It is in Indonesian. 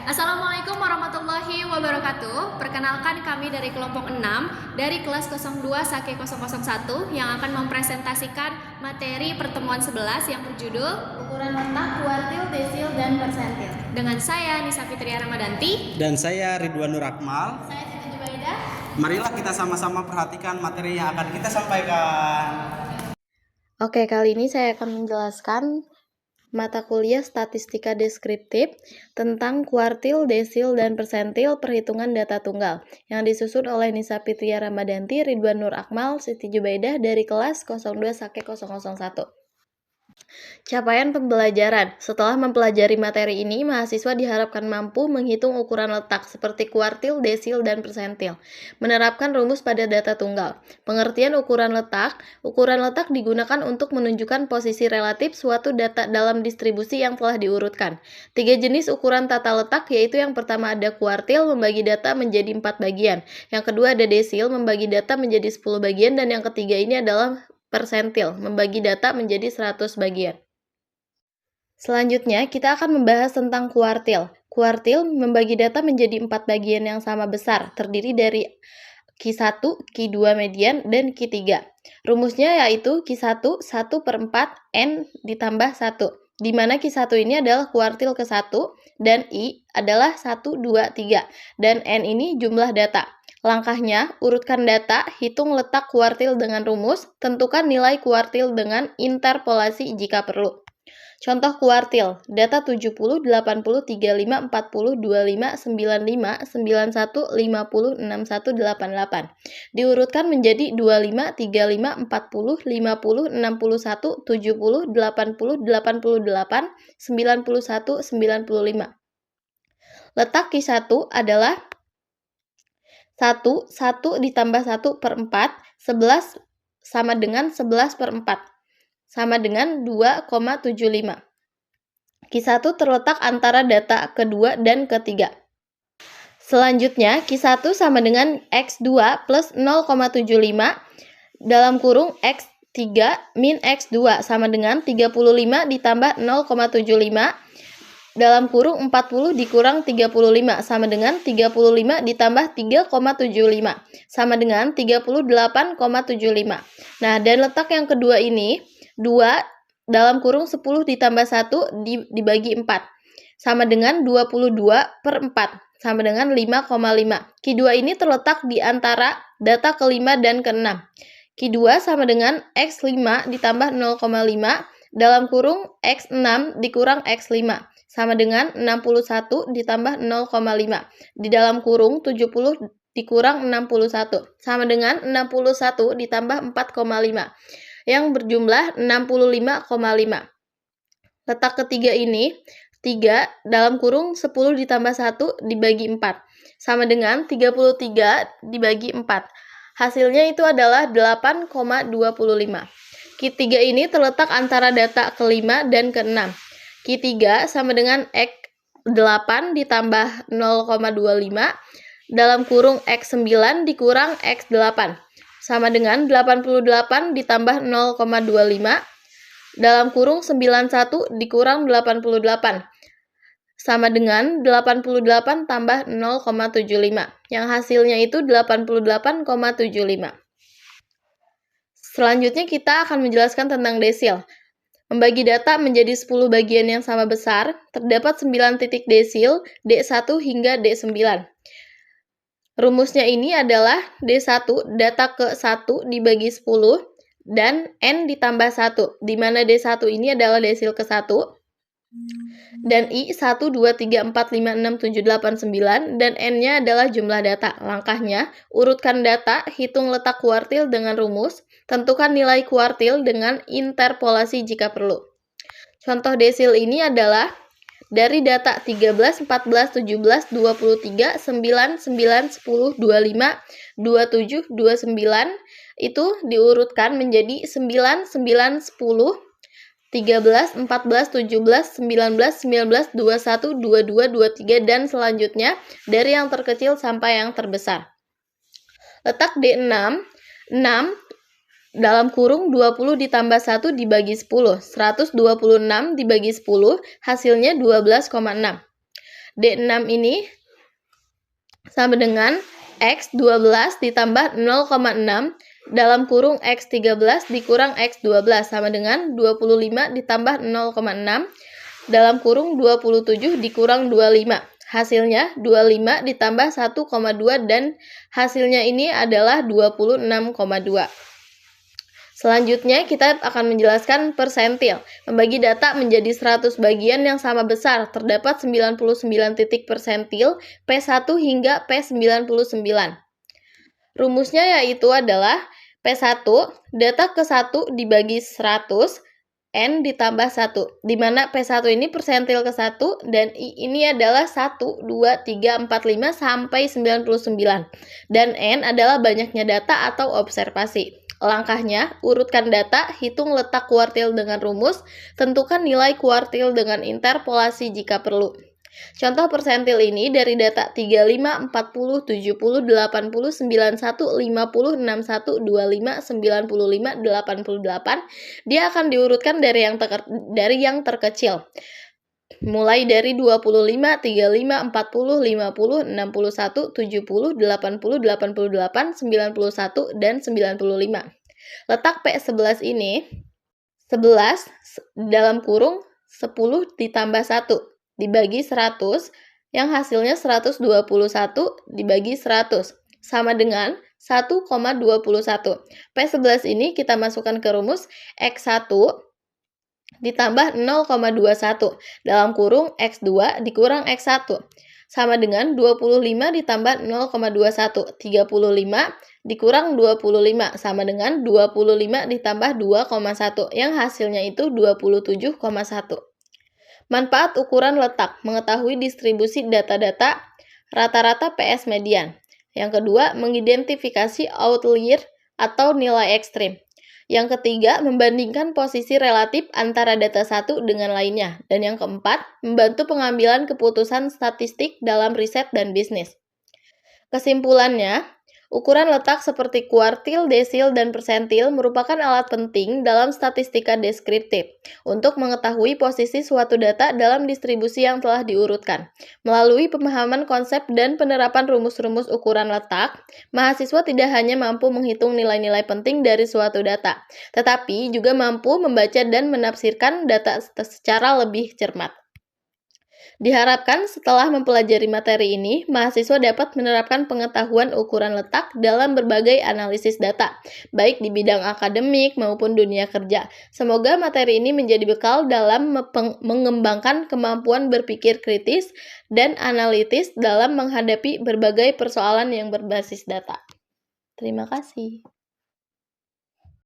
Assalamualaikum warahmatullahi wabarakatuh. Perkenalkan kami dari kelompok 6 dari kelas 02 Sake 001 yang akan mempresentasikan materi pertemuan 11 yang berjudul Ukuran letak, kuartil, desil, dan persentil. dengan saya Nisa Fitria Ramadanti Dan saya Ridwan Nur Akmal. Saya Siti Jubaidah. Marilah kita sama-sama perhatikan materi yang akan kita sampaikan. Oke, kali ini saya akan menjelaskan mata kuliah Statistika Deskriptif tentang kuartil, desil, dan persentil perhitungan data tunggal yang disusun oleh Nisa Fitria Ramadanti, Ridwan Nur Akmal, Siti Jubaidah dari kelas 02 Sake 001. Capaian pembelajaran. Setelah mempelajari materi ini, mahasiswa diharapkan mampu menghitung ukuran letak seperti kuartil, desil, dan persentil. Menerapkan rumus pada data tunggal. Pengertian ukuran letak digunakan untuk menunjukkan posisi relatif suatu data dalam distribusi yang telah diurutkan. 3 jenis ukuran tata letak yaitu yang pertama ada kuartil membagi data menjadi 4 bagian. Yang kedua ada desil membagi data menjadi 10 bagian dan yang ketiga ini adalah persentil, membagi data menjadi 100 bagian. Selanjutnya, kita akan membahas tentang kuartil. Kuartil membagi data menjadi 4 bagian yang sama besar, terdiri dari Q1, Q2 median, dan Q3. Rumusnya yaitu Q1, 1/4 N ditambah 1, di mana Q1 ini adalah kuartil ke-1, dan I adalah 1, 2, 3, dan N ini jumlah data. Langkahnya, urutkan data, hitung letak kuartil dengan rumus, tentukan nilai kuartil dengan interpolasi jika perlu. Contoh kuartil, data 70, 80, 35, 40, 25, 95, 91, 50, 61, 88. Diurutkan menjadi 25, 35, 40, 50, 61, 70, 80, 88, 91, 95. Letak Q1 adalah 1 ditambah 1/4, 11 sama dengan 11/4, sama dengan 2,75. Q1 terletak antara data kedua dan ketiga. Selanjutnya, Q1 sama dengan X2 plus 0,75 dalam kurung X3 min X2 sama dengan 35 ditambah 0,75 dalam kurung 40 dikurang 35 sama dengan 35 ditambah 3,75 sama dengan 38,75. Nah, dan letak yang kedua ini 2 dalam kurung 10 ditambah 1 dibagi 4 sama dengan 22/4 sama dengan 5,5. Q2 ini terletak di antara data kelima dan keenam. Q2 sama dengan X5 ditambah 0,5 dalam kurung X6 dikurang X5 sama dengan 61 ditambah 0,5 di dalam kurung 70 dikurang 61 sama dengan 61 ditambah 4,5 yang berjumlah 65,5. Letak ketiga ini 3 dalam kurung 10 ditambah 1 dibagi 4 sama dengan 33 dibagi 4. Hasilnya itu adalah 8,25. Q3 ini terletak antara data kelima dan keenam. Q3 sama dengan X8 ditambah 0,25 dalam kurung X9 dikurang X8 sama dengan 88 ditambah 0,25 dalam kurung 91 dikurang 88 sama dengan 88 tambah 0,75 yang hasilnya itu 88,75. Selanjutnya kita akan menjelaskan tentang desil. Membagi data menjadi 10 bagian yang sama besar, terdapat 9 titik desil, D1 hingga D9. Rumusnya ini adalah D1, data ke-1 dibagi 10, dan N ditambah 1, di mana D1 ini adalah desil ke-1, dan I 1, 2, 3, 4, 5, 6, 7, 8, 9, dan N-nya adalah jumlah data. Langkahnya, urutkan data, hitung letak kuartil dengan rumus, tentukan nilai kuartil dengan interpolasi jika perlu. Contoh desil ini adalah dari data 13, 14, 17, 23, 9, 9, 10, 25, 27, 29 itu diurutkan menjadi 9, 9, 10, 13, 14, 17, 19, 19, 21, 22, 23, dan selanjutnya dari yang terkecil sampai yang terbesar. Letak D6, 6 dalam kurung 20 ditambah 1 dibagi 10, 126 dibagi 10, hasilnya 12,6. D6 ini sama dengan X12 ditambah 0,6 dalam kurung X13 dikurang X12 sama dengan 25 ditambah 0,6 dalam kurung 27 dikurang 25. Hasilnya 25 ditambah 1,2 dan hasilnya ini adalah 26,2. Selanjutnya kita akan menjelaskan persentil. Membagi data menjadi 100 bagian yang sama besar. Terdapat 99 titik persentil P1 hingga P99. Rumusnya yaitu adalah P1 data ke 1 dibagi 100 N ditambah 1, di mana P1 ini persentil ke 1 dan ini adalah 1, 2, 3, 4, 5 sampai 99 dan N adalah banyaknya data atau observasi. Langkahnya, urutkan data, hitung letak kuartil dengan rumus, tentukan nilai kuartil dengan interpolasi jika perlu. Contoh persentil ini dari data 35, 40, 70, 80, 91, 50, 61, 25, 95, 88. Dia akan diurutkan dari yang terkecil. Mulai dari 25, 35, 40, 50, 61, 70, 80, 88, 91, dan 95. Letak P11 ini 11 dalam kurung 10 ditambah 1 dibagi 100 yang hasilnya 121 dibagi 100 sama dengan 1,21. P11 ini kita masukkan ke rumus X1 ditambah 0,21 dalam kurung X2 dikurang X1 sama dengan 25 ditambah 0,21, 35 dikurang 25 sama dengan 25 ditambah 2,1 yang hasilnya itu 27,1. Manfaat ukuran letak, mengetahui distribusi data-data rata-rata PS median. Yang kedua, mengidentifikasi outlier atau nilai ekstrim. Yang ketiga, membandingkan posisi relatif antara data satu dengan lainnya. Dan yang keempat, membantu pengambilan keputusan statistik dalam riset dan bisnis. Kesimpulannya, ukuran letak seperti kuartil, desil, dan persentil merupakan alat penting dalam statistika deskriptif untuk mengetahui posisi suatu data dalam distribusi yang telah diurutkan. Melalui pemahaman konsep dan penerapan rumus-rumus ukuran letak, mahasiswa tidak hanya mampu menghitung nilai-nilai penting dari suatu data, tetapi juga mampu membaca dan menafsirkan data secara lebih cermat. Diharapkan setelah mempelajari materi ini, mahasiswa dapat menerapkan pengetahuan ukuran letak dalam berbagai analisis data, baik di bidang akademik maupun dunia kerja. Semoga materi ini menjadi bekal dalam mengembangkan kemampuan berpikir kritis dan analitis dalam menghadapi berbagai persoalan yang berbasis data. Terima kasih.